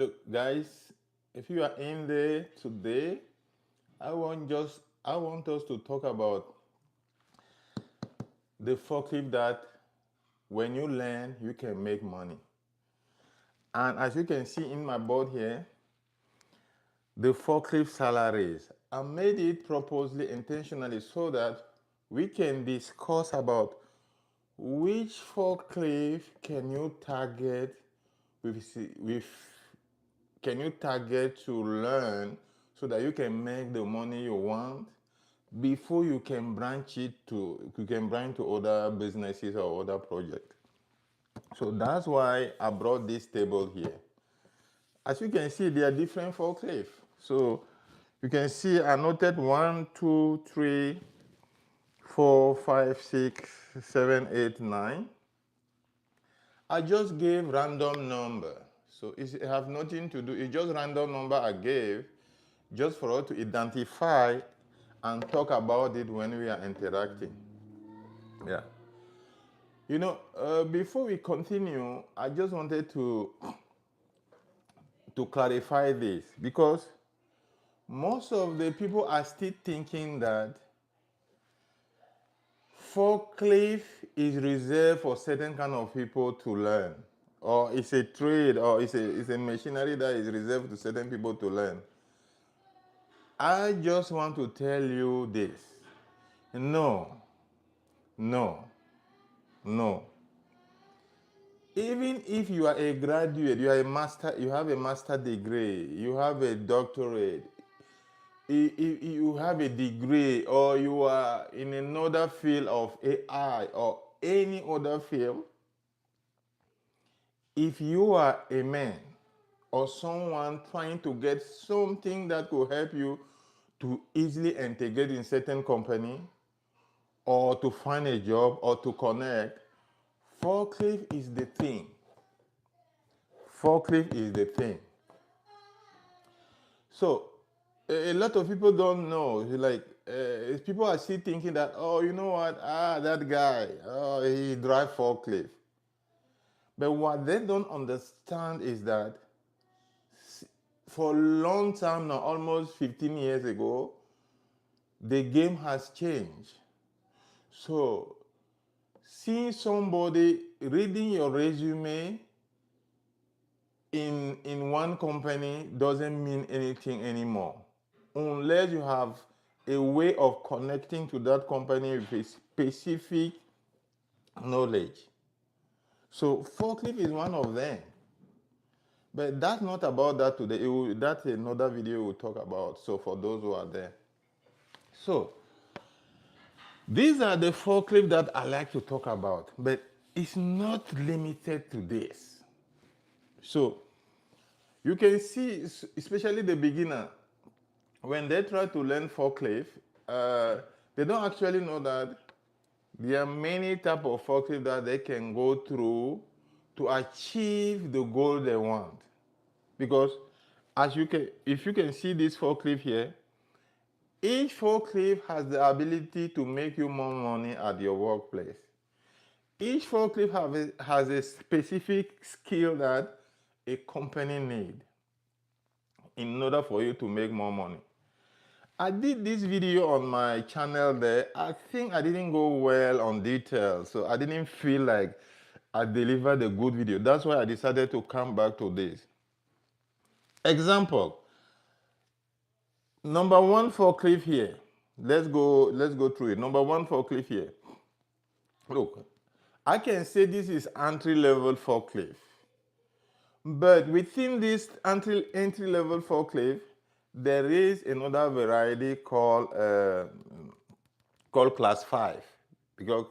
Look, guys, if you are in there today, I want us to talk about the forklift that when you learn, you can make money. And as you can see in my board here, the forklift salaries. I made it purposely, intentionally, so that we can discuss about which forklift can you target with can you target to learn so that you can make the money you want before you can branch to other businesses or other projects. So that's why I brought this table here. As you can see, there are different forklifts. So you can see I noted 1, 2, 3, 4, 5, 6, 7, 8, 9. I just gave random number. So it have nothing to do, it's just random number I gave just for us to identify and talk about it when we are interacting. Yeah. Before we continue, I just wanted to clarify this because most of the people are still thinking that forklift is reserved for certain kind of people to learn, or it's a trade, or it's a machinery that is reserved to certain people to learn. I just want to tell you this. No, no, no. Even if you are a graduate, you are a master, you have a master degree, you have a doctorate, you have a degree, or you are in another field of AI or any other field, if you are a man or someone trying to get something that could help you to easily integrate in certain company or to find a job or to connect, forklift is the thing. Forklift is the thing. So a lot of people don't know. Like people are still thinking that, oh, you know what? That guy, oh, he drive forklift. But what they don't understand is that for a long time now, almost 15 years ago, the game has changed. So seeing somebody reading your resume in one company doesn't mean anything anymore unless you have a way of connecting to that company with a specific knowledge. So forklift is one of them. But that's not about that today. That's another video we'll talk about. So for those who are there. So these are the forklift that I like to talk about. But it's not limited to this. So you can see, especially the beginner, when they try to learn forklift, they don't actually know that there are many type of forklift that they can go through to achieve the goal they want. Because if you can see this forklift here, each forklift has the ability to make you more money at your workplace. Each forklift has a specific skill that a company needs in order for you to make more money. I did this video on my channel there. I think I didn't go well on details, so I didn't feel like I delivered a good video. That's why I decided to come back to this. Example, number one forklift here. Let's go through it. Number one forklift here. Look, I can say this is entry-level forklift. But within this entry-level forklift, there is another variety called class 5. Because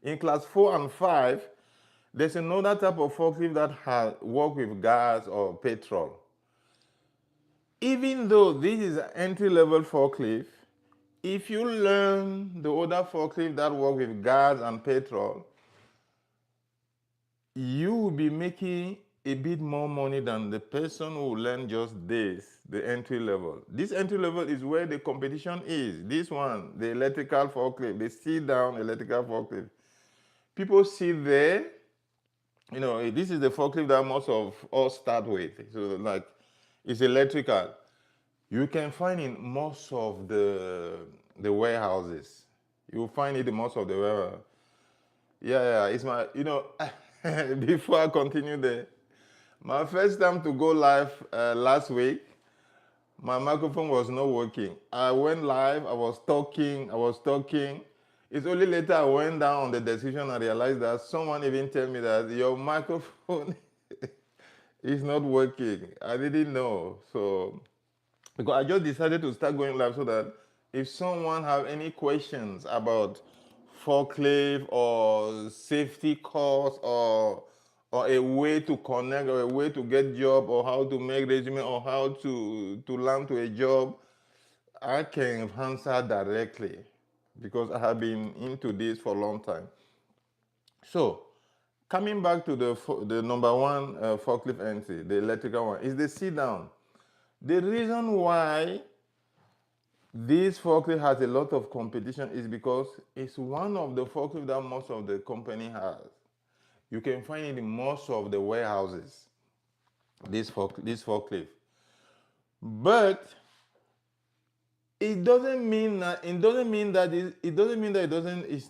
in class 4 and 5, there's another type of forklift that work with gas or petrol. Even though this is an entry-level forklift, if you learn the other forklift that work with gas and petrol, you will be making a bit more money than the person who learn just this, the entry level. This entry level is where the competition is. This one, the electrical forklift, the sit-down electrical forklift. People sit there, this is the forklift that most of us start with. So like It's electrical. You can find in most of the warehouses. You will find it in most of the warehouses. Yeah, it's my, before I continue there, my first time to go live last week, my microphone was not working. I went live, I was talking. It's only later I went down on the decision and realized that someone even tell me that your microphone is not working. I didn't know. So, because I just decided to start going live so that if someone have any questions about forklift or safety course or a way to connect or a way to get job or how to make resume or how to land to a job, I can answer directly because I have been into this for a long time. So coming back to the number one forklift entry, the electrical one, is the sit down. The reason why this forklift has a lot of competition is because it's one of the forklifts that most of the company has. You can find it in most of the warehouses, this forklift. But it doesn't mean that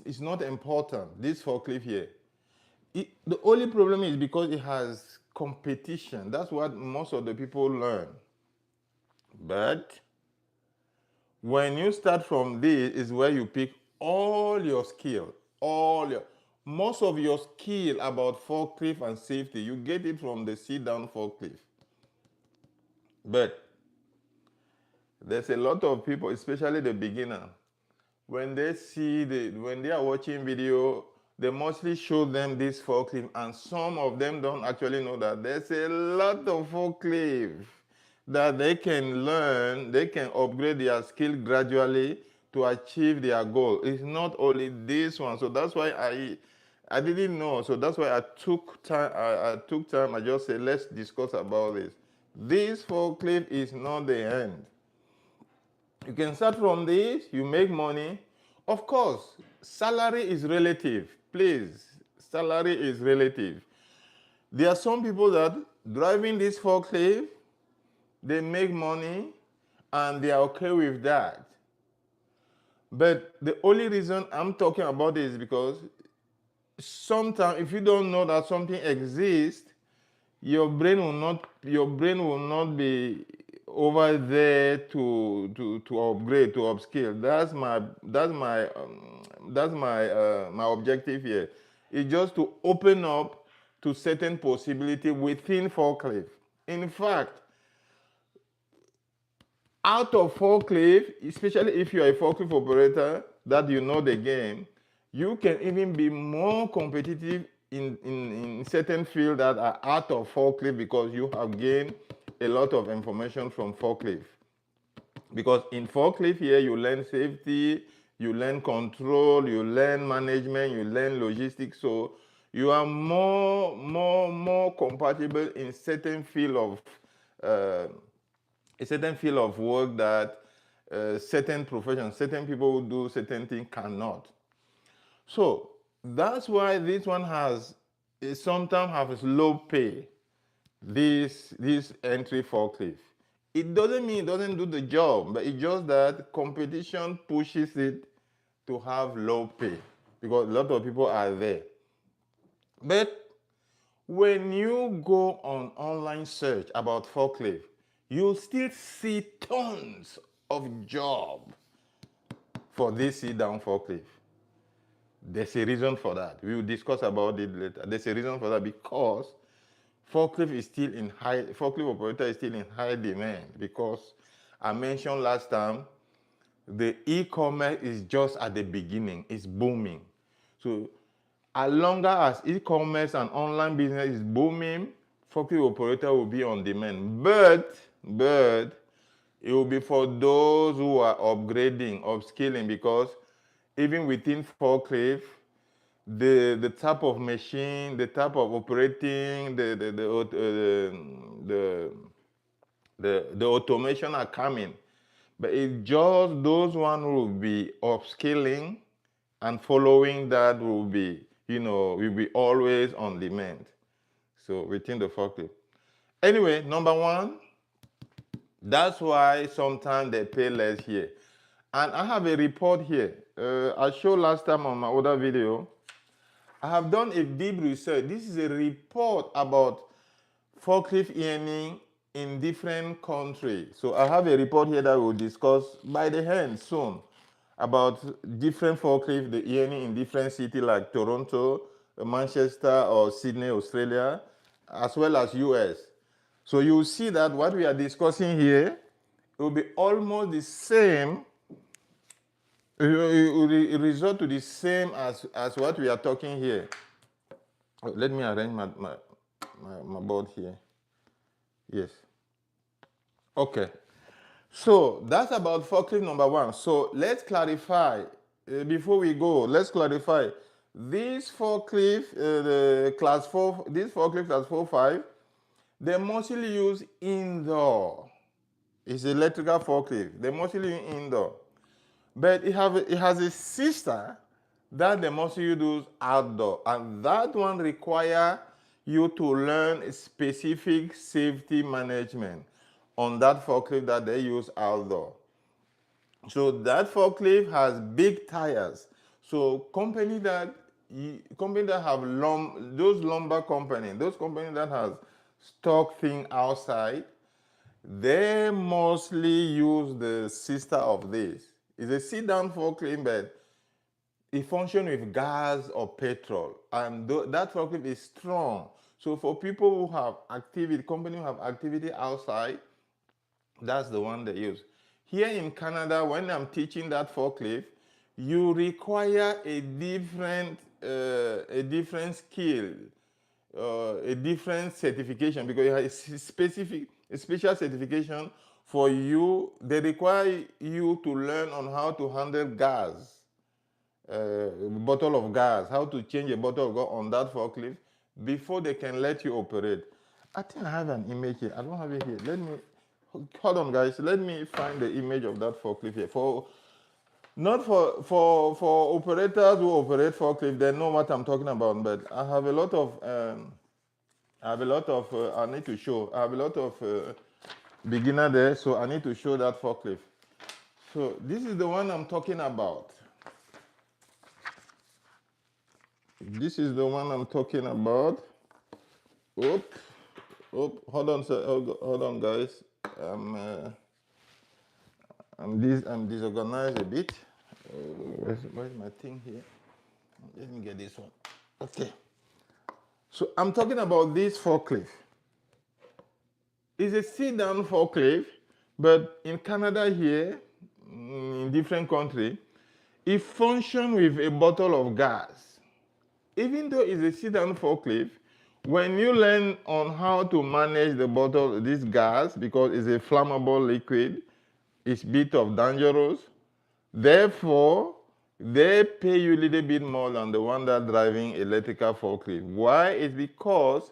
it's not important, this forklift here. The only problem is because it has competition. That's what most of the people learn. But when you start from this is where you pick all your skill, most of your skill about forklift and safety, you get it from the sit-down forklift. But there's a lot of people, especially the beginner, when they are watching video, they mostly show them this forklift, and some of them don't actually know that there's a lot of forklift that they can learn, they can upgrade their skill gradually to achieve their goal. It's not only this one. So that's why I didn't know. So that's why I took time. I just said, let's discuss about this. This forklift is not the end. You can start from this, you make money. Of course, salary is relative. Please, salary is relative. There are some people that driving this forklift, they make money and they are okay with that. But the only reason I'm talking about this is because sometimes if you don't know that something exists, your brain will not be over there to upgrade, to upskill. My objective here. It's just to open up to certain possibility within forklift. In fact, out of forklift, especially if you're a forklift operator that you know the game, you can even be more competitive in certain fields that are out of forklift because you have gained a lot of information from forklift. Because in forklift here, you learn safety, you learn control, you learn management, you learn logistics. So you are more compatible in certain field of a certain field of work that certain professions, certain people who do certain things cannot. So that's why this one sometimes has low pay. This entry forklift. It doesn't mean it doesn't do the job, but it's just that competition pushes it to have low pay because a lot of people are there. But when you go on online search about forklift, you'll still see tons of job for this sit-down forklift. There's a reason for that. We will discuss about it later. There's a reason for that because forklift operator is still in high demand because I mentioned last time the e-commerce is just at the beginning. It's booming. So as long as e-commerce and online business is booming, forklift operator will be on demand. But it will be for those who are upskilling, because even within forklift, the type of machine, the type of operating, the automation are coming. But it's just those one who will be upskilling and following that will be always on demand. So within the forklift. Anyway, number one, That's why sometimes they pay less here. And I have a report here. I showed last time on my other video. I have done a deep research. This is a report about forklift earning in different countries. So I have a report here that we'll discuss by the hand soon about different forklift, the earning in different cities like Toronto, Manchester, or Sydney, Australia, as well as US. So you will see that what we are discussing here will be almost the same. It will result to the same as what we are talking here. Let me arrange my board here. Yes. Okay. So that's about forklift number one. So let's clarify, before we go, let's clarify. This forklift, the class 4, this forklift class 4-5, they mostly use indoor. It's electrical forklift. They mostly use indoor. But it has a sister that they mostly use outdoor. And that one require you to learn specific safety management on that forklift that they use outdoor. So that forklift has big tires. So company that have those lumber company, those companies that has stock thing outside, they mostly use the sister of this. It's a sit-down forklift, but it functions with gas or petrol, and that forklift is strong. So for people who have activity, company who have activity outside, that's the one they use. Here in Canada, when I'm teaching that forklift, you require a different skill, a different certification, because you have a special certification for you. They require you to learn on how to handle gas, bottle of gas, how to change a bottle of gas on that forklift before they can let you operate. I think I have an image here. I don't have it here. Let me, hold on guys, let me find the image of that forklift here. Not for operators who operate forklift, they know what I'm talking about, but I have a lot of, I need to show. I have a lot of beginner there, so I need to show that forklift. So this is the one I'm talking about. This is the one I'm talking about. Hold on, sir. Hold on, guys. I'm disorganized a bit. Where's my thing here? Let me get this one. Okay. So I'm talking about this forklift. It's a sit-down forklift, but in Canada here, in different countries, it functions with a bottle of gas. Even though it's a sit-down forklift, when you learn on how to manage the bottle, this gas, because it's a flammable liquid, it's a bit of dangerous. Therefore, they pay you a little bit more than the one that driving electrical forklift. Why? It's because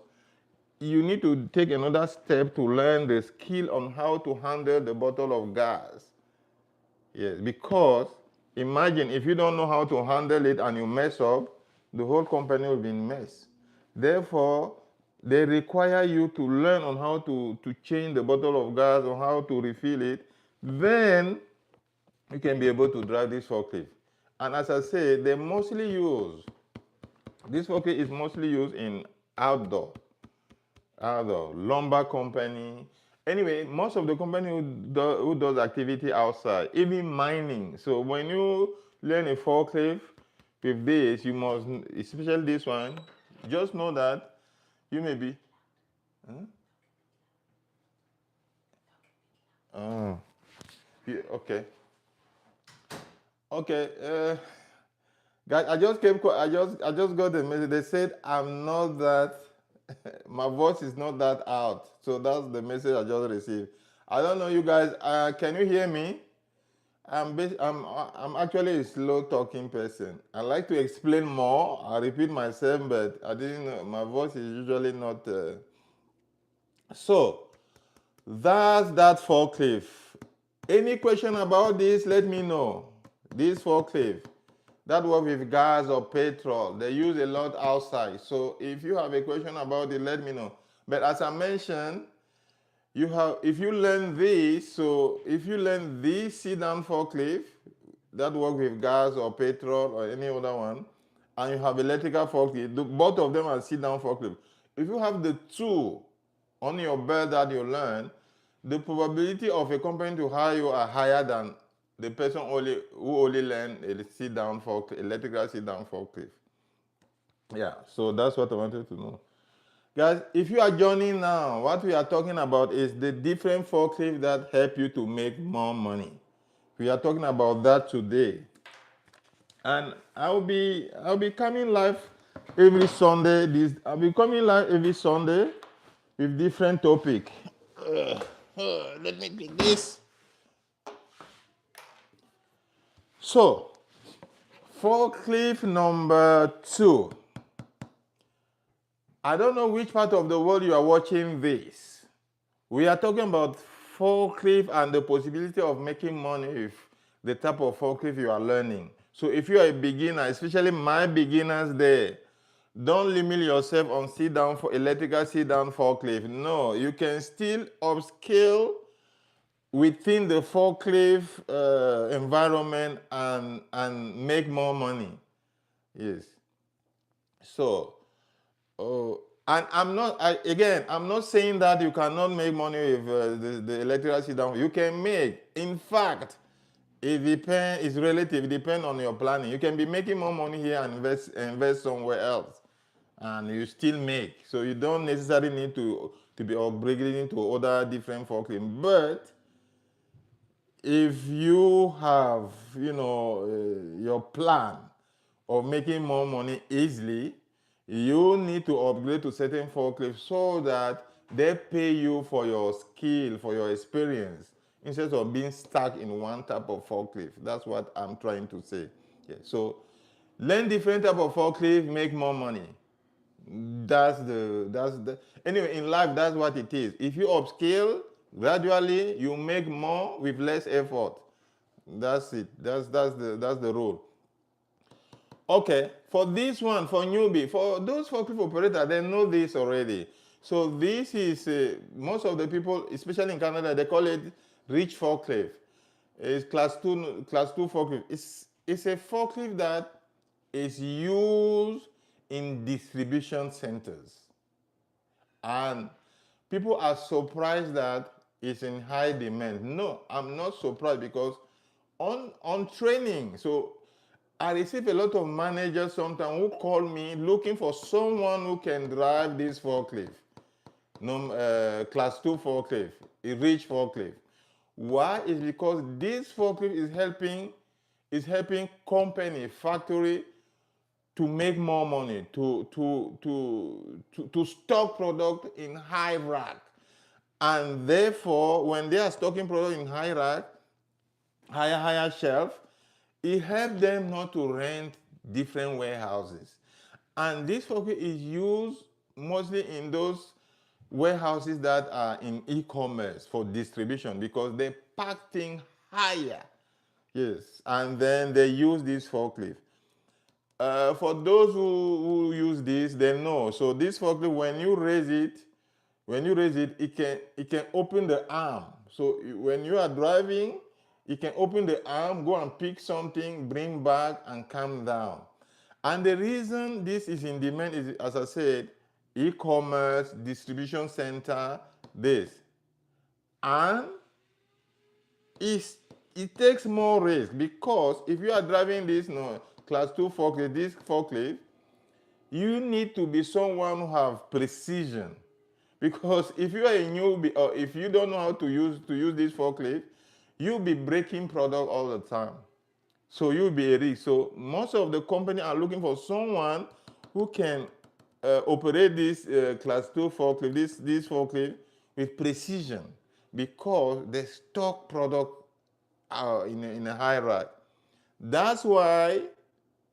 you need to take another step to learn the skill on how to handle the bottle of gas. Yes, because imagine if you don't know how to handle it and you mess up, the whole company will be in mess. Therefore, they require you to learn on how to change the bottle of gas or how to refill it. Then you can be able to drive this forklift. And as I say, they mostly use, this forklift is mostly used in outdoor, lumber company. Anyway, most of the company who does activity outside, even mining. So when you learn a forklift with this, you must, especially this one, just know that you may be. Oh, yeah, okay. Okay, guys, I just got the message. They said I'm not that, my voice is not that out. So that's the message I just received. I don't know, you guys. Can you hear me? I'm actually a slow talking person. I like to explain more. I repeat myself, but I didn't know my voice is usually not. So that's that forklift. Any question about this? Let me know. This forklift that work with gas or petrol, they use a lot outside. So if you have a question about it, let me know. But as I mentioned, if you learn this, so if you learn this sit-down forklift that work with gas or petrol or any other one, and you have electrical forklift, both of them are sit-down forklift. If you have the two on your belt that you learn, the probability of a company to hire you are higher than the person who only learn a sit-down forklift, electrical sit-down forklift. Yeah, so that's what I wanted to know. Guys, if you are joining now, what we are talking about is the different forklifts that help you to make more money. We are talking about that today. And I'll be coming live every Sunday. I'll be coming live every Sunday with different topic. Let me pick this. So, forklift number 2. I don't know which part of the world you are watching this. We are talking about forklift and the possibility of making money with the type of forklift you are learning. So if you are a beginner, especially my beginners there, don't limit yourself on sit-down for electrical sit-down forklift. No, you can still upscale within the forklift environment and make more money. Yes. So, and I'm not saying that you cannot make money with the electrical sit-down. You can make. In fact, it's relative. It depends on your planning. You can be making more money here and invest somewhere else, and you still make. So you don't necessarily need to be upgrading to other different forklifts. But if you have, your plan of making more money easily, you need to upgrade to certain forklifts so that they pay you for your skill, for your experience, instead of being stuck in one type of forklift. That's what I'm trying to say. Yeah. So learn different type of forklift, make more money. Anyway, in life, that's what it is. If you upscale gradually, you make more with less effort. That's it. That's the rule. Okay, for this one, for newbie, for those forklift operators, they know this already. So this is most of the people, especially in Canada, they call it rich forklift. It's class two forklift. It's a forklift that is used in distribution centers, and people are surprised that it's in high demand. No, I'm not surprised, because on training, so I receive a lot of managers sometimes who call me looking for someone who can drive this forklift, class 2 forklift, a rich forklift. Why? Is because this forklift is helping company, factory to make more money, to stock product in high rack. And therefore, when they are stocking product in high rack, higher shelf, it helps them not to rent different warehouses. And this forklift is used mostly in those warehouses that are in e-commerce for distribution, because they pack things higher. Yes, and then they use this forklift. For those who use this, they know. So this forklift, when you raise it, it can open the arm. So when you are driving, it can open the arm, go and pick something, bring back, and come down. And the reason this is in demand is, as I said, e-commerce, distribution center, this. And it takes more risk, because if you are driving this class 2 forklift, this forklift, you need to be someone who have precision. Because if you are a newbie, or if you don't know how to use this forklift, you'll be breaking product all the time. So you'll be a risk. So most of the company are looking for someone who can operate this class 2 forklift, this forklift with precision, because they stock product in a high rack. That's why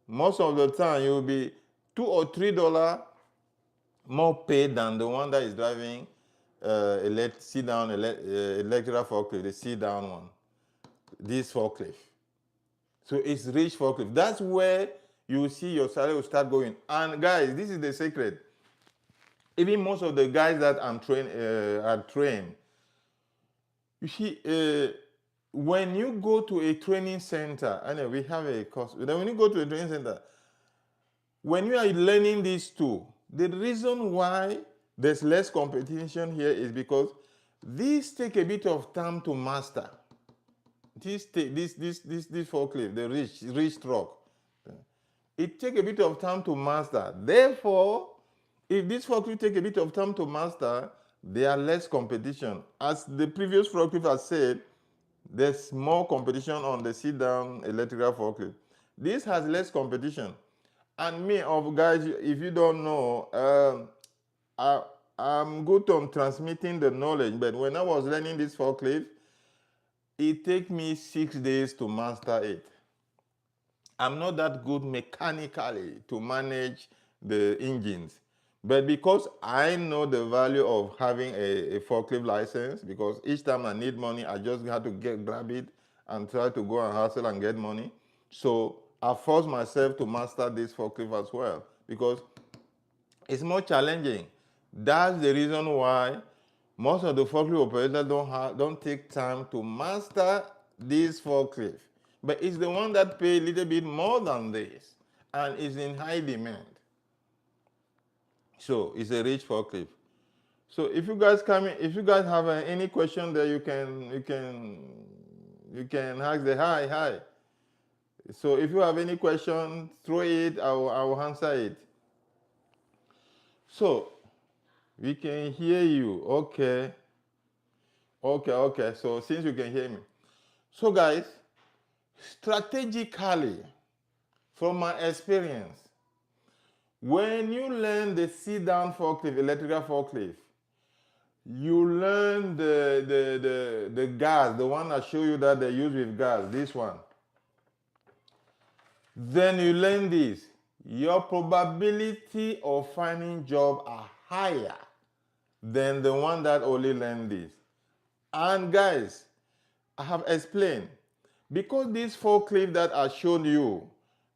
most of the time you'll be $2 or $3 more paid than the one that is driving sit-down electrical forklift, the sit-down one, this forklift. So it's rich forklift. That's where you see your salary will start going. And guys, this is the secret. Even most of the guys that are trained, You see, when you go to a training center, I know we have a course, then when you go to a training center, when you are learning these two, the reason why there's less competition here is because these take a bit of time to master. This forklift, the rich truck, it takes a bit of time to master. Therefore, if this forklift take a bit of time to master, there are less competition. As the previous forklift has said, there's more competition on the sit-down electrical forklift. This has less competition. And me, of guys, if you don't know, I'm good on transmitting the knowledge, but when I was learning this forklift, it takes me 6 days to master it. I'm not that good mechanically to manage the engines. But because I know the value of having a forklift license, because each time I need money, I just have to grab it and try to go and hustle and get money. So I forced myself to master this forklift as well, because it's more challenging. That's the reason why most of the forklift operators don't take time to master this forklift. But it's the one that pay a little bit more than this and is in high demand. So it's a rich forklift. So if you guys if you guys have any question there, you can ask the hi. So if you have any question, throw it. I will answer it. So we can hear you. Okay. So since you can hear me. So guys, strategically, from my experience, when you learn the sit-down forklift, electrical forklift, you learn the gas, the one I show you that they use with gas, this one. Then you learn this. Your probability of finding job are higher than the one that only learn this. And guys, I have explained, because this forklift that I showed you,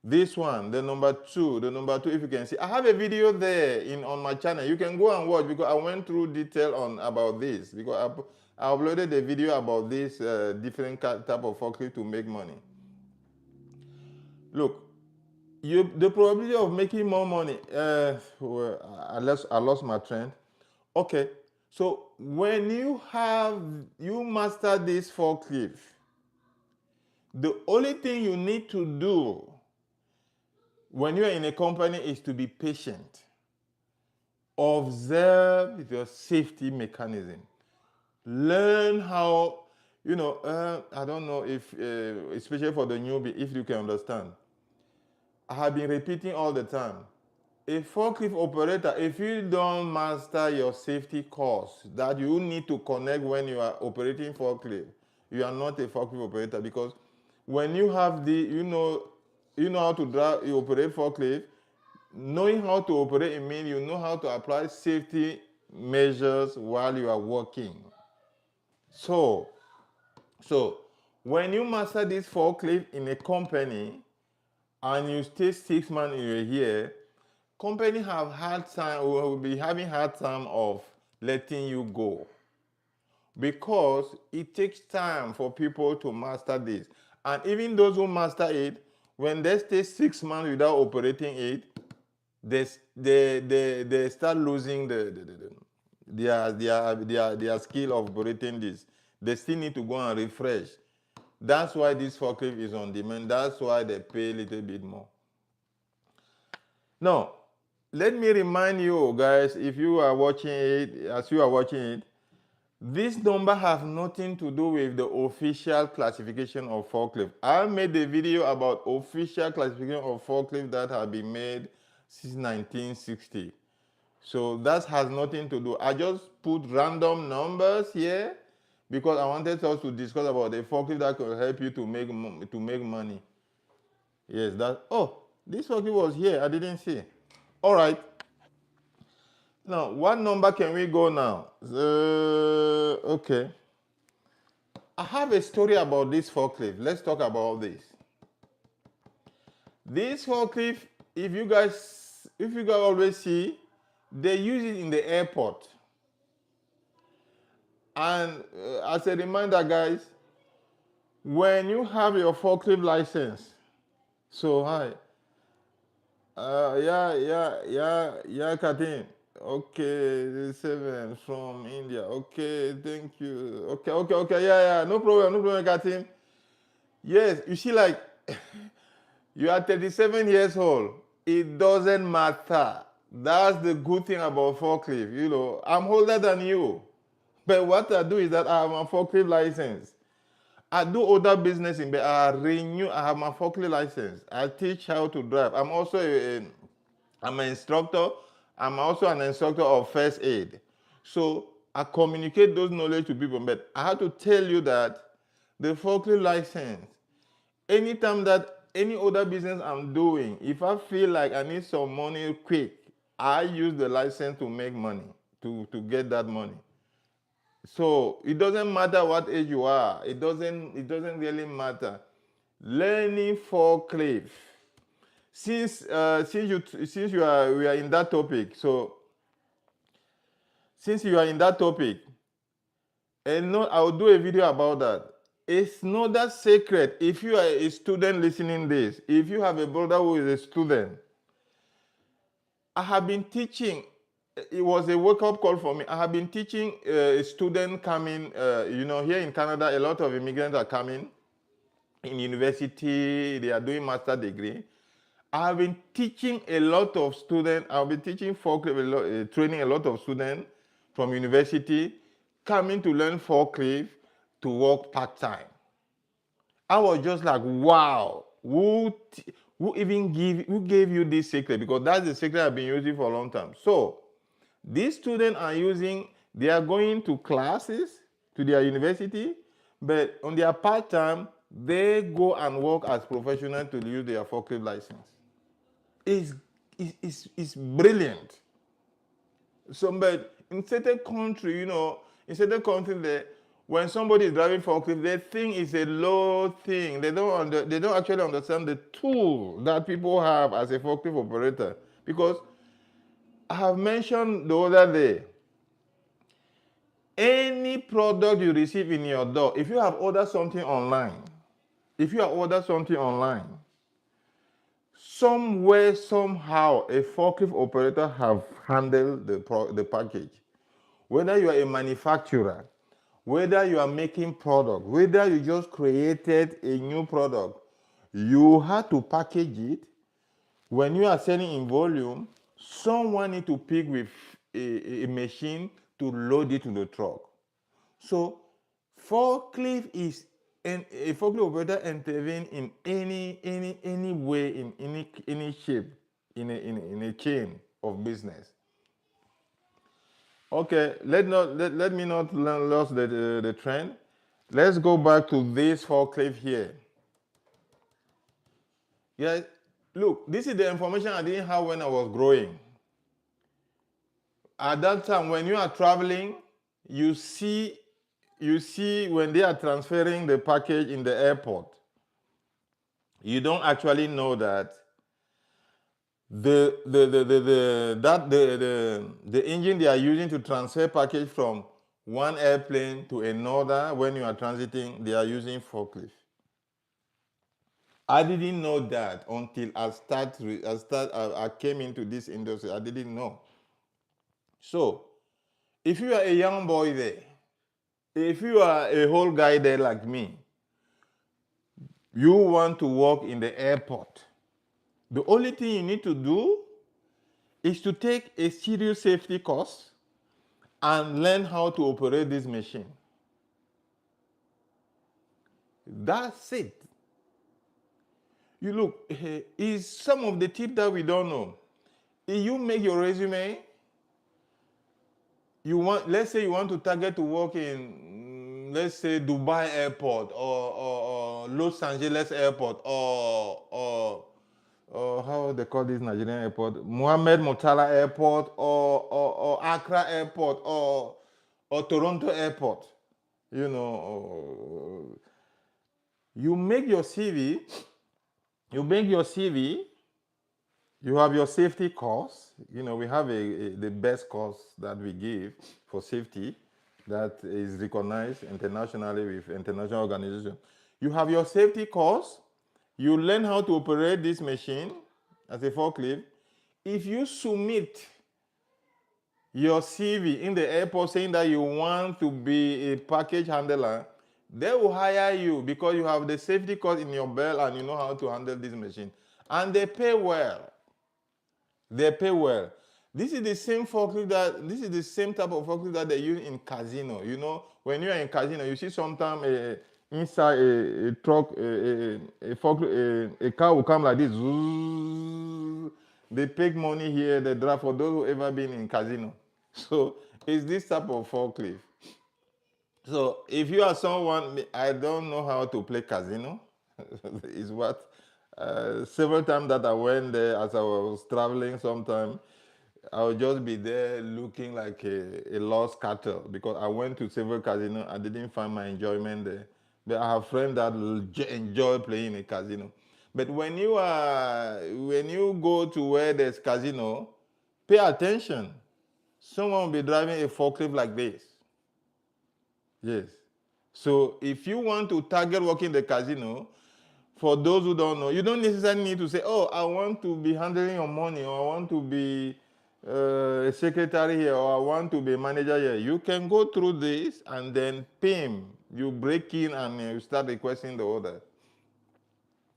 this one, the number two, if you can see, I have a video there on my channel. You can go and watch, because I went through detail about this, because I uploaded a video about this different type of forklift to make money. Look, the probability of making more money, I lost my trend. Okay, so when you master this forklift, the only thing you need to do when you're in a company is to be patient. Observe your safety mechanism. Learn how, I don't know if, especially for the newbie, if you can understand. I have been repeating all the time. A forklift operator, if you don't master your safety course that you need to connect when you are operating forklift, you are not a forklift operator, because when you have you know how to operate forklift. Knowing how to operate, it means you know how to apply safety measures while you are working. So when you master this forklift in a company and you stay 6 months in a year, company have hard time, will be having hard time of letting you go, because it takes time for people to master this. And even those who master it, when they stay 6 months without operating it, they start losing their skill of operating this. They still need to go and refresh. That's why this forklift is on demand. That's why they pay a little bit more. Now, let me remind you guys, if you are watching it, as you are watching it, this number has nothing to do with the official classification of forklift. I made a video about official classification of forklift that have been made since 1960. So that has nothing to do. I just put random numbers here because I wanted us to discuss about a forklift that could help you to make money. Yes, this forklift was here. I didn't see. All right. Now, what number can we go now? Okay. I have a story about this forklift. Let's talk about this. This forklift, if you guys always see, they use it in the airport. And as a reminder, guys, when you have your forklift license, so hi, yeah, Katin. Okay, 7 from India. Okay, thank you. Okay, yeah, no problem, Katin. Yes, you see, like, you are 37 years old. It doesn't matter. That's the good thing about forklift. I'm older than you. But what I do is that I have my forklift license. I do other business but I renew. I have my forklift license. I teach how to drive. I'm an instructor. I'm also an instructor of first aid. So I communicate those knowledge to people. But I have to tell you that the forklift license, anytime that any other business I'm doing, if I feel like I need some money quick, I use the license to make money, to get that money. So it doesn't matter what age you are. It doesn't really matter. Learning forklift. Since we are in that topic, so since you are in that topic, and no, I will do a video about that. It's not that secret. If you are a student listening this, if you have a brother who is a student, I have been teaching. It was a wake-up call for me. I have been teaching a student coming. Here in Canada, a lot of immigrants are coming in university. They are doing master degree. I have been teaching a lot of students. I've been teaching forklift, training a lot of students from university coming to learn forklift to work part-time. I was just like, wow, who gave you this secret? Because that's the secret I've been using for a long time. So these students they are going to classes, to their university, but on their part-time, they go and work as professionals to use their forklift license. It's brilliant. So, but in certain country, when somebody is driving forklift, they think it's a low thing. They don't actually understand the tool that people have as a forklift operator. Because I have mentioned the other day, any product you receive in your door, if you have ordered something online, somewhere, somehow, a forklift operator have handled the package. Whether you are a manufacturer, whether you are making product, whether you just created a new product, you have to package it. When you are selling in volume, someone need to pick with a machine to load it to the truck. So forklift is a forklift operator intervene in any way, in any shape, in a chain of business. Okay, let me not lose the trend. Let's go back to this forklift here. Yeah, look, this is the information I didn't have when I was growing. At that time, when you are traveling, you see when they are transferring the package in the airport, you don't actually know that the engine they are using to transfer package from one airplane to another, when you are transiting, they are using forklift. I didn't know that until I came into this industry. I didn't know. So, if you are a young boy there, if you are a whole guy there like me, you want to work in the airport, the only thing you need to do is to take a serious safety course and learn how to operate this machine. That's it. You look, is some of the tips that we don't know. If you make your resume, let's say you want to target to work in, let's say, Dubai airport or Los Angeles airport or how they call this Nigerian airport, Mohammed Murtala airport or Accra airport or Toronto airport. You make your CV, you have your safety course. We have the best course that we give for safety. that is recognized internationally with international organizations. You have your safety course. You learn how to operate this machine as a forklift. If you submit your CV in the airport saying that you want to be a package handler, they will hire you because you have the safety course in your belt and you know how to handle this machine. And they pay well. They pay well. This is the same type of forklift that they use in casino. You know, when you are in casino, you see sometimes inside a truck, a car will come like this. They take money here, they draft for those who ever been in casino. So it's this type of forklift. So if you are someone, I don't know how to play casino, is what several times that I went there as I was traveling sometime, I would just be there looking like a lost cattle because I went to several casinos. I didn't find my enjoyment there. But I have friends that enjoy playing a casino. But when you go to where there's casino, pay attention. Someone will be driving a forklift like this. Yes. So if you want to target working the casino, for those who don't know, you don't necessarily need to say, oh, I want to be handling your money, or I want to be a secretary here, or I want to be a manager here. You can go through this and then PIM. You break in and you start requesting the order.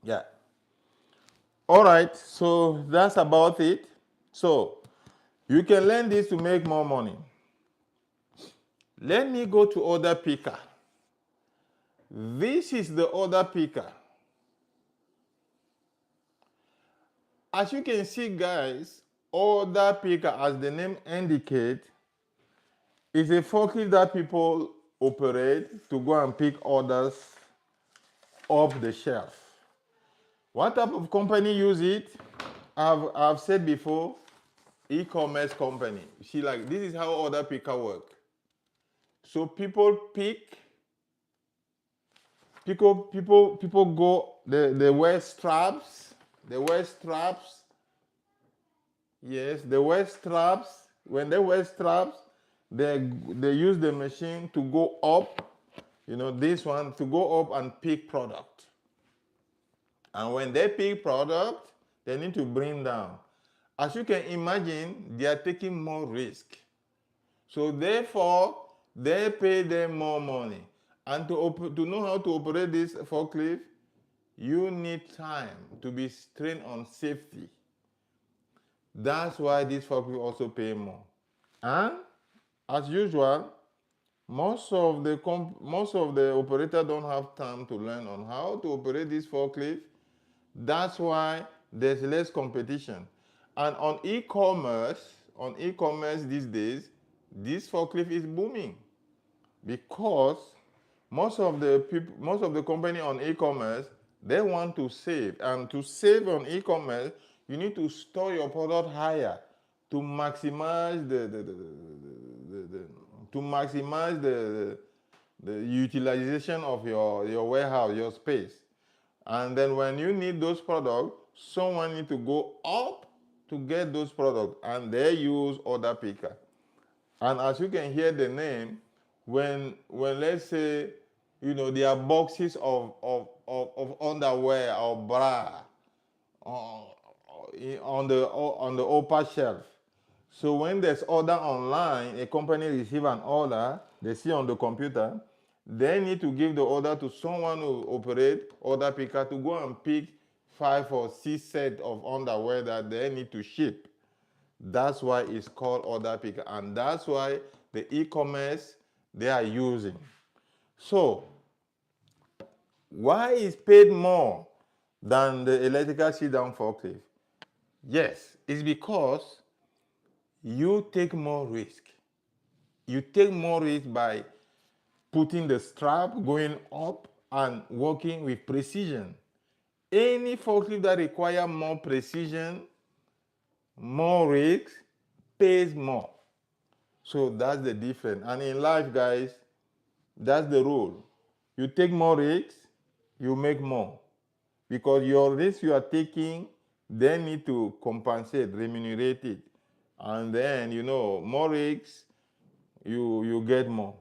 Yeah. All right, so that's about it. So you can learn this to make more money. Let me go to order picker. This is the order picker. As you can see, guys, order picker, as the name indicates, is a forklift that people operate to go and pick orders off the shelf. What type of company use it? I've said before, e-commerce company. See, like this is how order picker work. So people go, they wear straps. They wear straps. Yes, they wear straps. When they wear straps, they use the machine to go up. You know, this one to go up and pick product. And when they pick product, they need to bring down. As you can imagine, they are taking more risk. So therefore, they pay them more money. And to know how to operate this forklift, you need time to be trained on safety. That's why this forklift also pay more. And as usual, most of the operators don't have time to learn on how to operate this forklift. That's why there's less competition. And on e-commerce these days, this forklift is booming because most of the company on e-commerce, they want to save. And to save on e-commerce, you need to store your product higher to maximize the utilization of your warehouse, your space. And then when you need those products, someone need to go up to get those products, and they use order picker. And as you can hear the name, when let's say, you know, there are boxes of underwear or bra on the upper shelf. So when there's order online, a company receive an order, they see on the computer, they need to give the order to someone who operate order picker to go and pick 5 or 6 sets of underwear that they need to ship. That's why it's called order picker, and that's why the e-commerce they are using. So why is paid more than the electrical sit-down forklift? Yes, it's because you take more risk. You take more risk by putting the strap, going up, and working with precision. Any forklift that requires more precision, more risk, pays more. So that's the difference. And in life, guys, that's the rule. You take more risks, you make more. Because your risk you are taking, they need to compensate, remunerate it. And then, you know, more risks, you get more.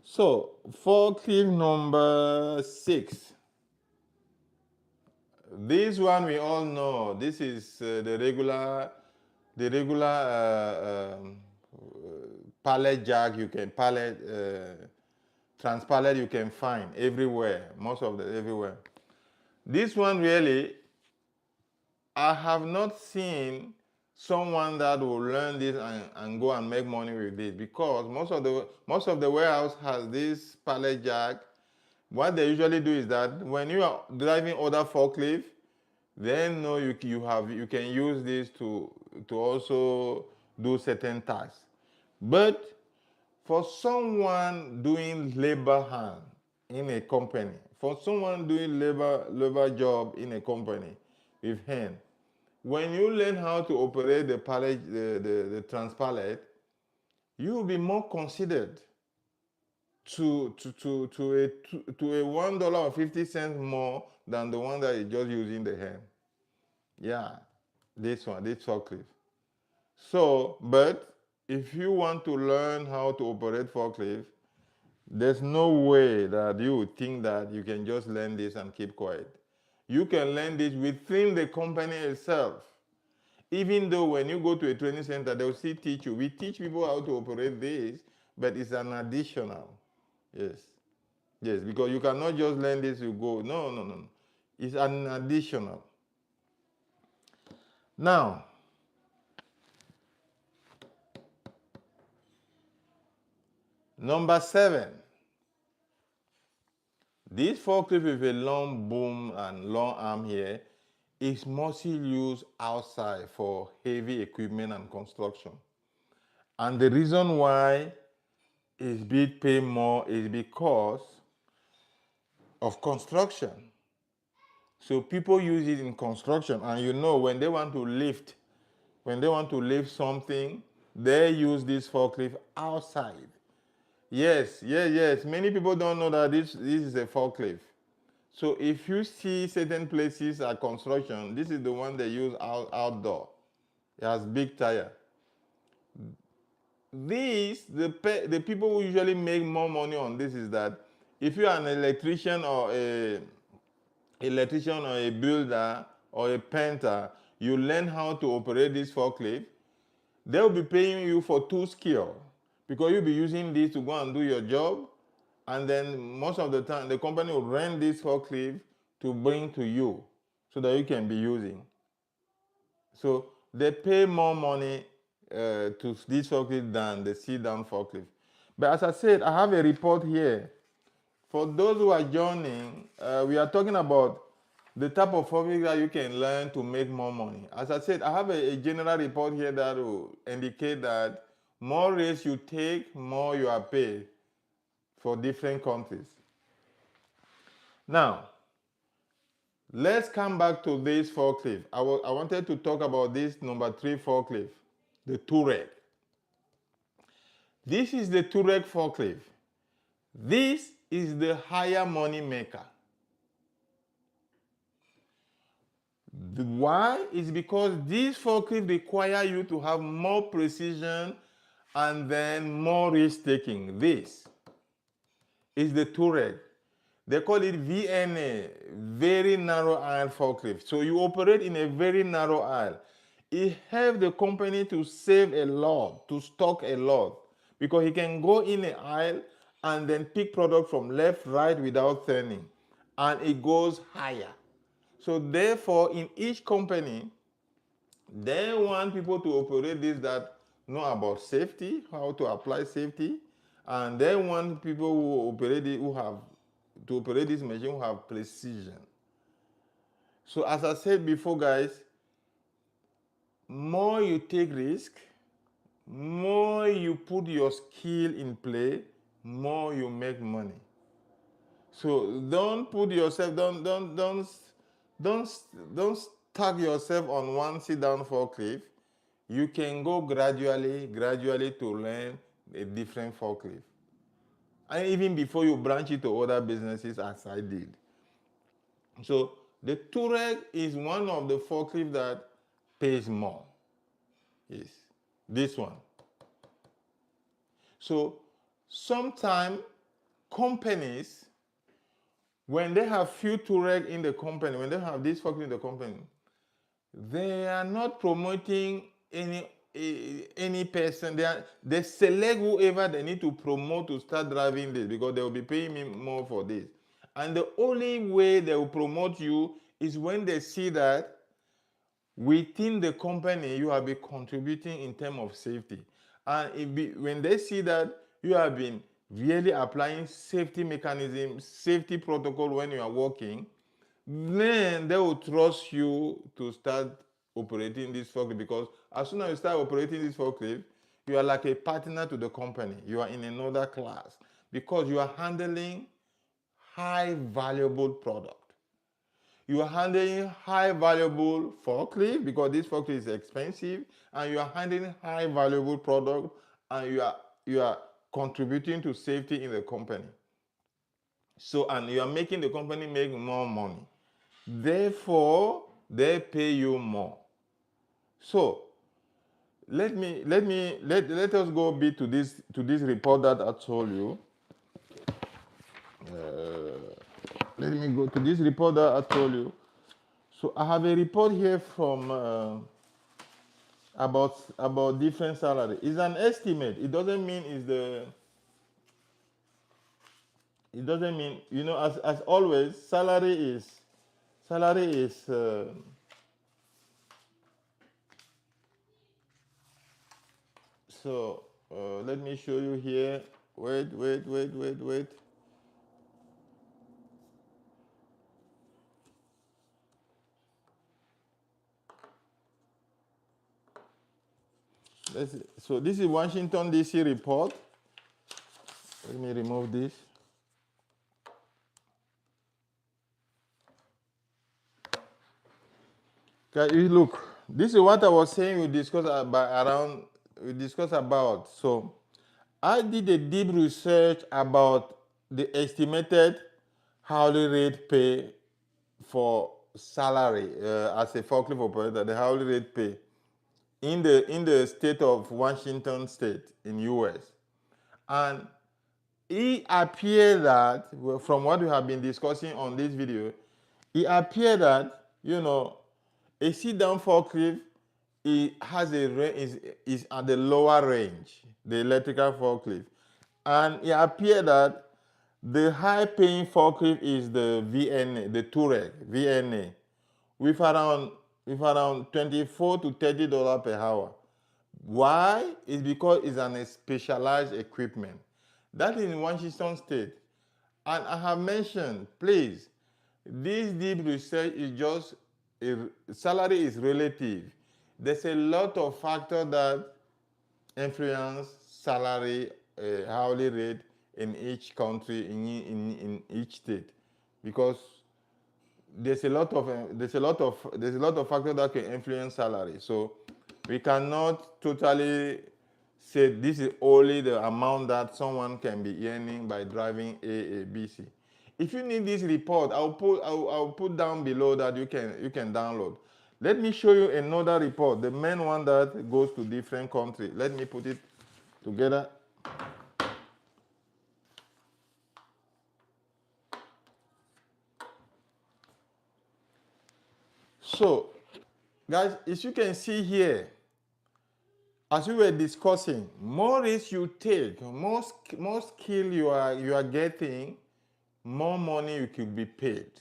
So forklift number 6. This one we all know. This is pallet jack you can transpallet you can find everywhere. Most of the everywhere. This one really, I have not seen someone that will learn this and go and make money with it, because most of the warehouse has this pallet jack. What they usually do is that when you are driving other forklift, then no, you can use this to also do certain tasks. But for someone doing labor hand in a company, for someone doing labor job in a company with hand, when you learn how to operate the pallet, the transpallet, you will be more considered to a $1.50 more than the one that is just using the hand. Yeah, this forklift. So, but if you want to learn how to operate forklift, there's no way that you would think that you can just learn this and keep quiet. You can learn this within the company itself. Even though when you go to a training center, they'll still teach you. We teach people how to operate this, but it's an additional. Yes. Yes, because you cannot just learn this, you go. No, no, no, no. It's an additional. Now, number 7. This forklift with a long boom and long arm here is mostly used outside for heavy equipment and construction. And the reason why it's being paid more is because of construction. So people use it in construction, and when they want to lift, something, they use this forklift outside. Yes, yes, yes. Many people don't know that this is a forklift. So if you see certain places at construction, this is the one they use outdoor. It has big tire. The people who usually make more money on this is that if you are an electrician or a builder or a painter, you learn how to operate this forklift, they'll be paying you for 2 skill, because you'll be using this to go and do your job, and then most of the time the company will rent this forklift to bring to you so that you can be using. So they pay more money to this forklift than the sit-down forklift. But as I said, I have a report here. For those who are joining, we are talking about the type of forklift that you can learn to make more money. As I said, I have a general report here that will indicate that more risks you take, more you are paid for different countries. Now, let's come back to this forklift. I wanted to talk about this number 3 forklift, the Touareg. This is the Touareg forklift. This is the higher money maker. Why? Is because this forklift require you to have more precision and then more risk taking. This is the Touareg. They call it VNA, very narrow aisle forklift. So you operate in a very narrow aisle. It helps the company to save a lot, to stock a lot, because he can go in an aisle and then pick product from left, right without turning, and it goes higher. So therefore, in each company, they want people to operate this that know about safety, how to apply safety, and they want people who operate it, to operate this machine who have precision. So as I said before, guys, more you take risk, more you put your skill in play, more you make money. So don't put yourself, don't stuck yourself on one sit-down forklift. You can go gradually to learn a different forklift. And even before you branch it to other businesses, as I did. So the Touareg is one of the forklifts that pays more. Yes, this one. So sometimes companies, when they have few Touareg in the company, when they have this forklift in the company, they are not promoting any person. They select whoever they need to promote to start driving this because they will be paying me more for this. And the only way they will promote you is when they see that within the company you have been contributing in terms of safety. And when they see that you have been really applying safety mechanism, safety protocol when you are working, then they will trust you to start operating this forklift, because as soon as you start operating this forklift, you are like a partner to the company. You are in another class because you are handling high valuable product. You are handling high valuable forklift because this forklift is expensive, and you are handling high valuable product, and you are contributing to safety in the company. So, and you are making the company make more money. Therefore, they pay you more. So let us go a bit to this report that I told you. Let me go to this report that I told you. So I have a report here from about different salary. It's an estimate. It doesn't mean it doesn't mean, as always, salary is so let me show you here. Wait. So this is Washington DC report. Let me remove this. Okay, you look. This is what I was saying. We discussed about. So I did a deep research about the estimated hourly rate pay for salary as a forklift operator. The hourly rate pay in the state of Washington State in US. And it appeared that, from what we have been discussing on this video, it appeared that, a sit-down forklift is at the lower range, the electrical forklift. And it appeared that the high-paying forklift is the VNA, the Touareg, VNA, with around $24 to $30 per hour. Why? It's because it's a specialized equipment. That is in Washington State. And I have mentioned, please, this deep research is just, salary is relative. There's a lot of factors that influence salary, hourly rate in each country, in each state, because there's a lot of factors that can influence salary. So we cannot totally say this is only the amount that someone can be earning by driving A, B, C. If you need this report, I'll put down below that you can download. Let me show you another report, the main one that goes to different countries. Let me put it together. So, guys, as you can see here, as we were discussing, more risk you take, more skill you are getting, more money you could be paid.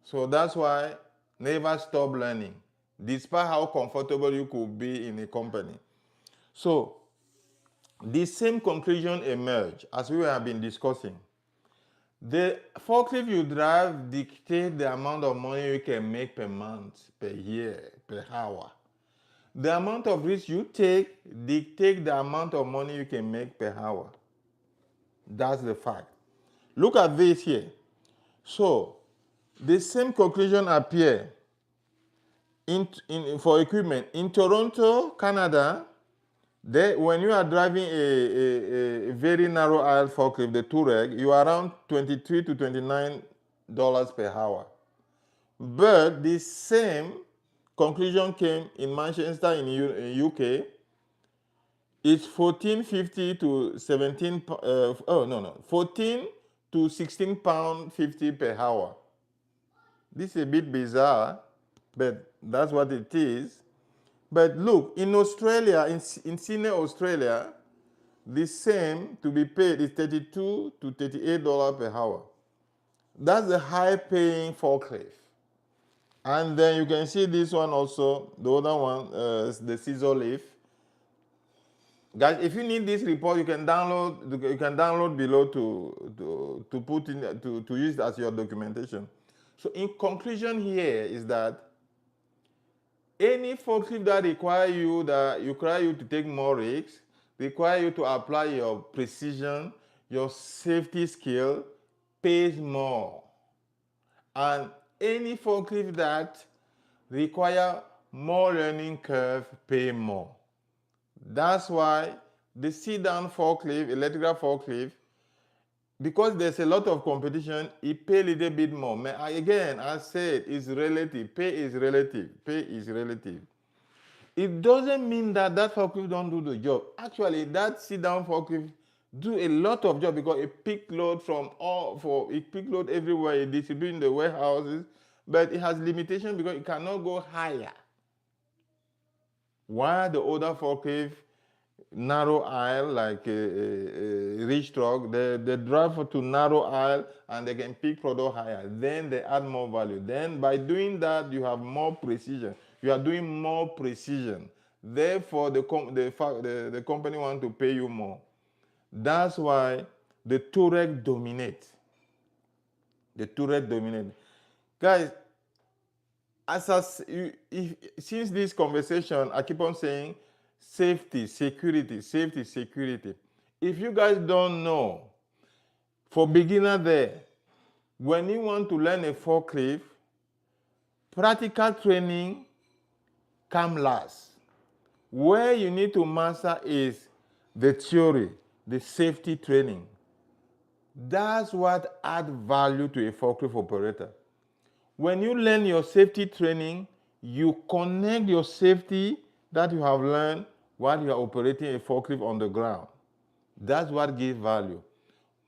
So that's why never stop learning, despite how comfortable you could be in a company. So the same conclusion emerged as we have been discussing. The forklift you drive dictates the amount of money you can make per month, per year, per hour. The amount of risk you take dictates the amount of money you can make per hour. That's the fact. Look at this here. So the same conclusion appear for equipment. In Toronto, Canada, when you are driving a very narrow aisle forklift, the Touareg, you are around $23 to $29 per hour. But the same conclusion came in Manchester in UK. It's 14.50 to 17. 14 to 16 pound 50 per hour. This is a bit bizarre, but that's what it is. But look, in Australia, in Sydney, Australia, the same to be paid is $32 to $38 per hour. That's a high-paying forklift. And then you can see this one also, the other one, the scissor lift. Guys, if you need this report, you can download below to put in to use as your documentation. So in conclusion here is that any forklift that require you to take more risks, require you to apply your precision, your safety skill, pays more. And any forklift that require more learning curve pay more. That's why the sit-down forklift, electrical forklift, because there's a lot of competition, it pay a little bit more. Again, I said it's relative. Pay is relative. Pay is relative. It doesn't mean that forklift don't do the job. Actually, that sit-down forklift do a lot of job because it pick load everywhere, it distribute in the warehouses, but it has limitation because it cannot go higher. While the other forklift, narrow aisle like a rich truck, they drive to narrow aisle and they can pick product higher. Then they add more value. Then by doing that, you have more precision. You are doing more precision. Therefore, the company want to pay you more. That's why the Touareg dominate. The Touareg dominate. Guys, since this conversation, I keep on saying safety, security, safety, security. If you guys don't know, for beginner there, when you want to learn a forklift, practical training come last. Where you need to master is the theory, the safety training. That's what adds value to a forklift operator. When you learn your safety training, you connect your safety that you have learned while you are operating a forklift on the ground. That's what gives value.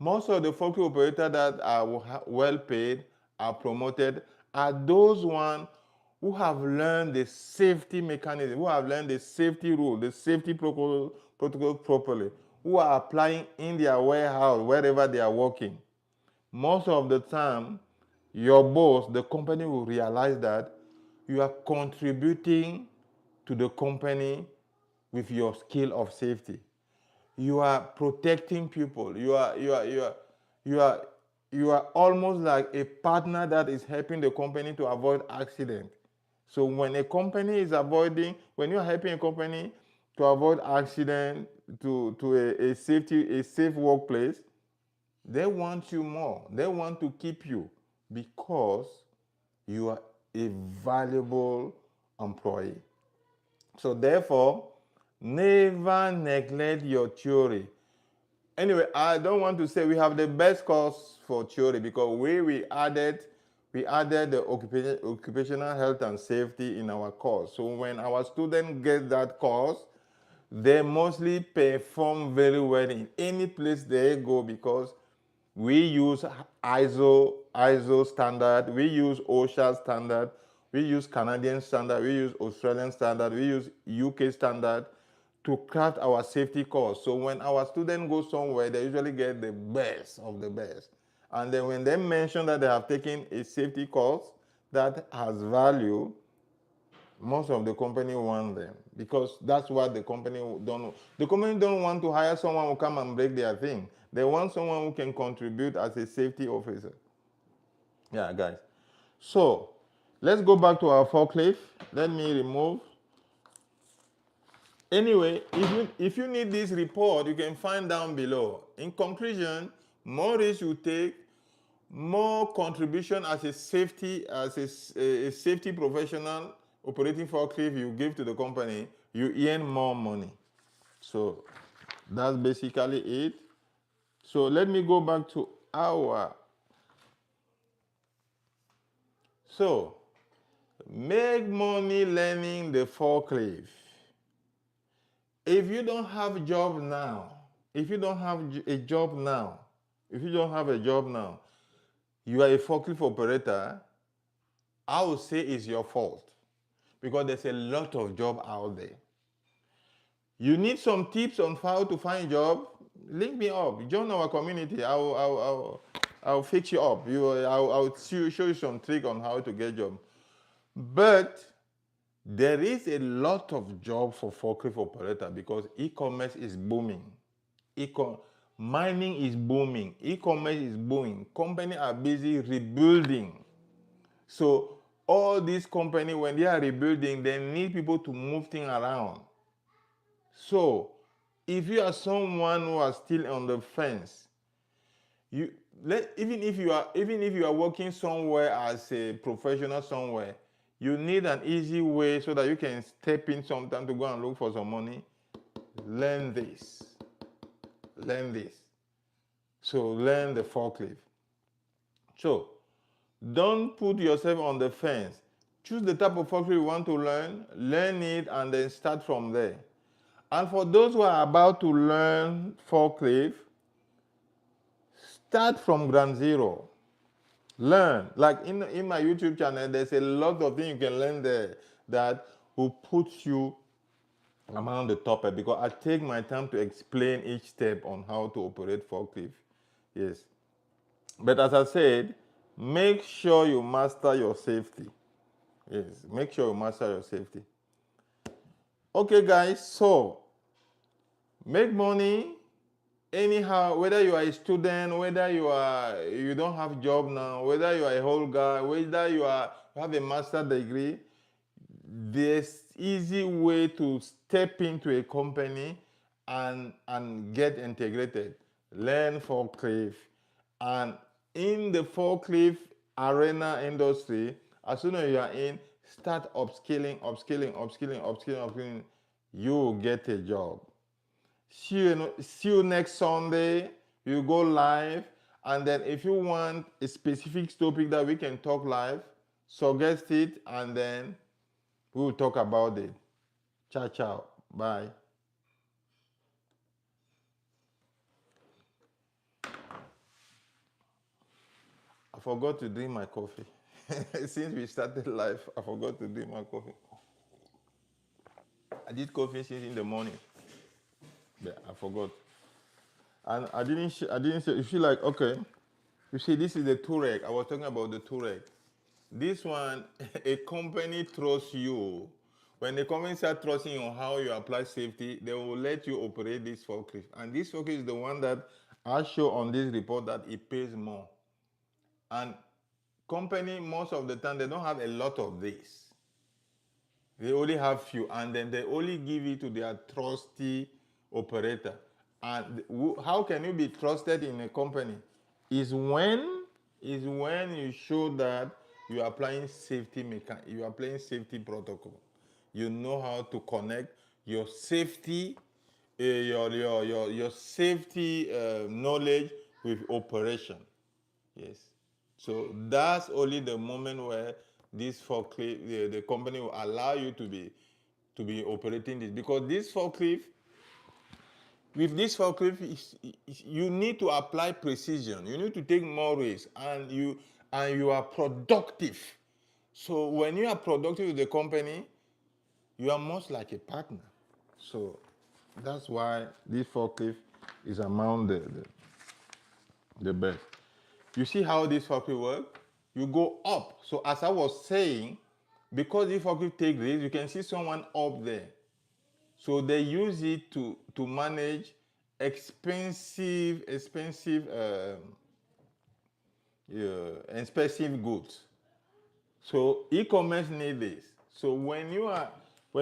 Most of the forklift operators that are well paid, are promoted, are those ones who have learned the safety mechanism, who have learned the safety rule, the safety protocol properly, who are applying in their warehouse, wherever they are working. Most of the time, your boss, the company, will realize that you are contributing to the company with your skill of safety. You are protecting people. You are almost like a partner that is helping the company to avoid accident. So when when you are helping a company to avoid accident, to a safe workplace, they want you more. They want to keep you because you are a valuable employee. So therefore, never neglect your theory. Anyway, I don't want to say we have the best course for theory because we added the occupational health and safety in our course. So when our students get that course, they mostly perform very well in any place they go because we use ISO standard, we use OSHA standard, we use Canadian standard, we use Australian standard, we use UK standard to craft our safety course. So when our students go somewhere, they usually get the best of the best. And then when they mention that they have taken a safety course that has value, most of the company want them because that's what the company don't. The company don't want to hire someone who come and break their thing. They want someone who can contribute as a safety officer. Yeah, guys. So let's go back to our forklift. Let me remove. Anyway, if you need this report, you can find down below. In conclusion, more risk you take, more contribution as a safety professional operating forklift you give to the company, you earn more money. So that's basically it. So let me go back to so make money learning the forklift. If you don't have a job now, if you don't have a job now, if you don't have a job now, you are a forklift operator, I would say it's your fault because there's a lot of job out there. You need some tips on how to find a job? Link me up. Join our community. I'll fix you up. I'll show you some trick on how to get a job. But there is a lot of job for forklift operator because e-commerce is booming. Mining is booming. E-commerce is booming. Companies are busy rebuilding. So all these companies, when they are rebuilding, they need people to move things around. So if you are someone who are still on the fence, even if you are working somewhere as a professional somewhere, you need an easy way so that you can step in sometime to go and look for some money. Learn this. So learn the forklift. So don't put yourself on the fence. Choose the type of forklift you want to learn it, and then start from there. And for those who are about to learn forklift, start from ground zero. Learn. Like in my YouTube channel, there's a lot of things you can learn there that will put you among the top, because I take my time to explain each step on how to operate forklift. Yes. But as I said, make sure you master your safety. Yes, make sure you master your safety. Okay, guys, so make money anyhow, whether you are a student, whether you don't have a job now, whether you are a whole guy, whether you have a master's degree, there's easy way to step into a company and get integrated. Learn forklift. And in the forklift arena industry, as soon as you are in, start upskilling. You will get a job. See you next Sunday. You go live. And then if you want a specific topic that we can talk live, suggest it, and then we will talk about it. Ciao, ciao. Bye. I forgot to drink my coffee. Since we started live, I forgot to drink my coffee. I did coffee since in the morning. But I forgot. And I didn't say, you feel like, okay, you see, this is the Turek. I was talking about the Turek. This one, a company trusts you. When the company start trusting you on how you apply safety, they will let you operate this forklift. And this forklift is the one that I show on this report that it pays more. And company, most of the time, they don't have a lot of this. They only have few, and then they only give it to their trusty operator. And how can you be trusted in a company? Is when you show that you are applying you are applying safety protocol. You know how to connect your safety, your safety knowledge with operation. Yes. So that's only the moment where this forklift, the company will allow you to be operating this, because this forklift, with this forklift, you need to apply precision. You need to take more risks, and you are productive. So when you are productive with the company, you are much like a partner. So that's why this forklift is among the best. You see how this forklift works? You go up. So as I was saying, because this forklift take this, you can see someone up there. So they use it to manage expensive goods. So e-commerce need this. So when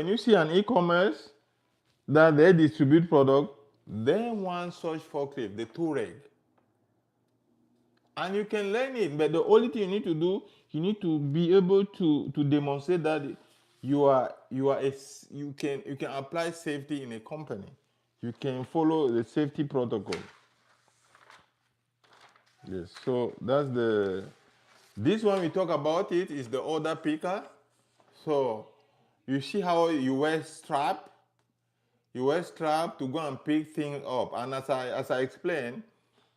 you see an e-commerce that they distribute product, they want such forklift, the Touareg. And you can learn it, but the only thing you need to do, you need to be able to demonstrate that you can apply safety in a company. You can follow the safety protocol. Yes, so that's this one we talk about it is the order picker. So you see how you wear strap, You wear strap to go and pick things up. And as I explained,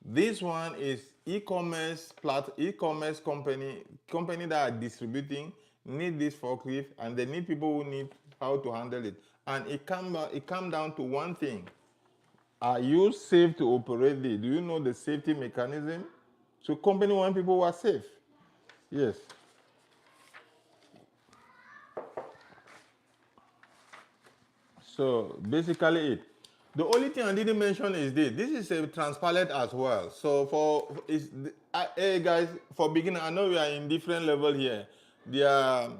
this one is e-commerce company that are distributing need this forklift, and they need people who need how to handle it. And it come down to one thing: are you safe to operate it? Do you know the safety mechanism? So company want people who are safe. Yes. So basically it. The only thing I didn't mention is this. This is a transparent as well. So hey guys, for beginner, I know we are in different level here. They are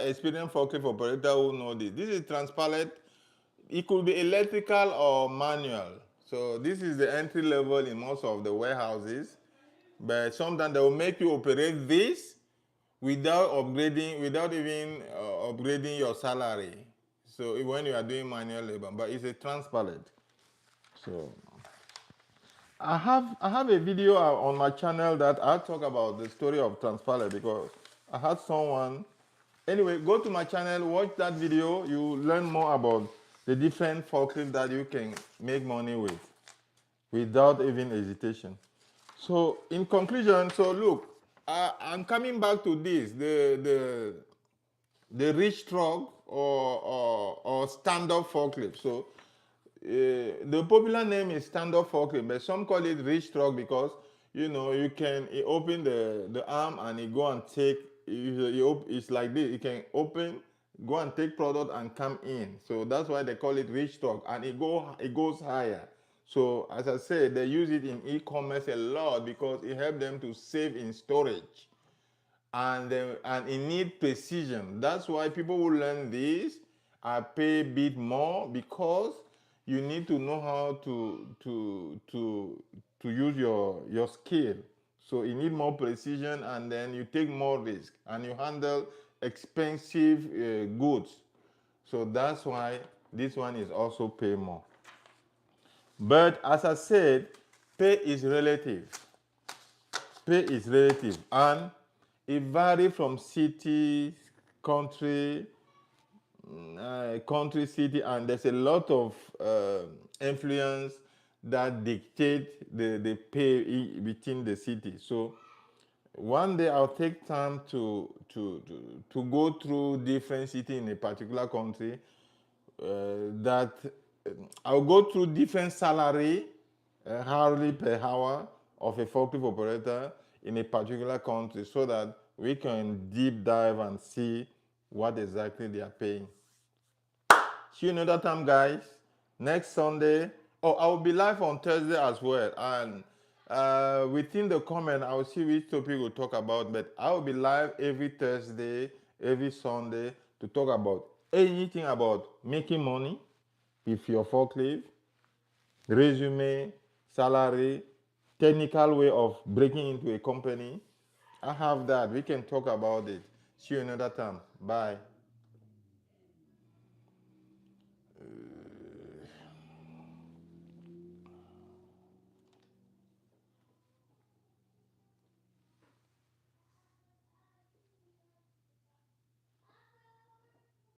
experienced forklift operator who know this. This is transparent. It could be electrical or manual. So this is the entry level in most of the warehouses. But sometimes they will make you operate this without even upgrading your salary. So when you are doing manual labor, but it's a transparent. So I have a video on my channel that I talk about the story of transparent, because I had someone. Anyway, go to my channel, watch that video. You learn more about the different forklifts that you can make money with without even hesitation. So in conclusion, so look, I'm coming back to this, the reach truck or stand-up forklift. So the popular name is stand-up forklift, but some call it reach truck because you can open the arm and it go and take. It's like this. You can open, go and take product and come in. So that's why they call it reach truck, and it goes higher. So as I said, they use it in e-commerce a lot because it helps them to save in storage, and it needs precision. That's why people who learn this are pay a bit more, because you need to know how to use your skill. So you need more precision, and then you take more risk, and you handle expensive goods. So that's why this one is also pay more. But as I said, pay is relative. Pay is relative, and it varies from city, country, city, and there's a lot of influence that dictate the pay within the city. So one day I'll take time to go through different cities in a particular country, that I'll go through different salary, hourly per hour of a forklift operator in a particular country, so that we can deep dive and see what exactly they are paying. See you another time, guys. Next Sunday. Oh, I will be live on Thursday as well. And within the comment, I will see which topic we'll talk about. But I will be live every Thursday, every Sunday to talk about anything about making money with your forklift, resume, salary, technical way of breaking into a company. I have that. We can talk about it. See you another time. Bye.